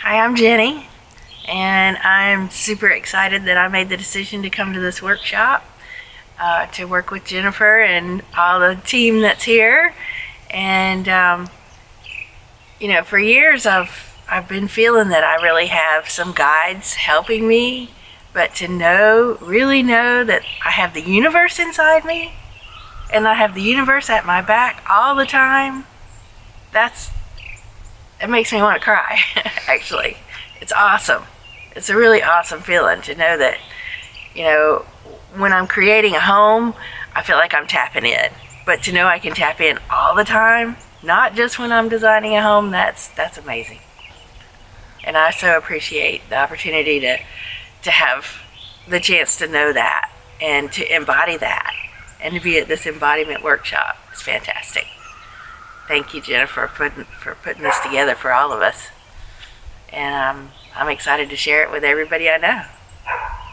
Hi, I'm Jenny, and I'm super excited that I made the decision to come to this workshop to work with Jennifer and all the team that's here. And for years I've been feeling that I really have some guides helping me, but to really know that I have the universe inside me and I have the universe at my back all the time, it makes me want to cry. Actually, it's awesome. It's a really awesome feeling to know that, when I'm creating a home, I feel like I'm tapping in. But to know I can tap in all the time, not just when I'm designing a home, that's amazing. And I so appreciate the opportunity to have the chance to know that and to embody that and to be at this embodiment workshop. It's fantastic. Thank you, Jennifer, for putting this together for all of us. And I'm excited to share it with everybody I know.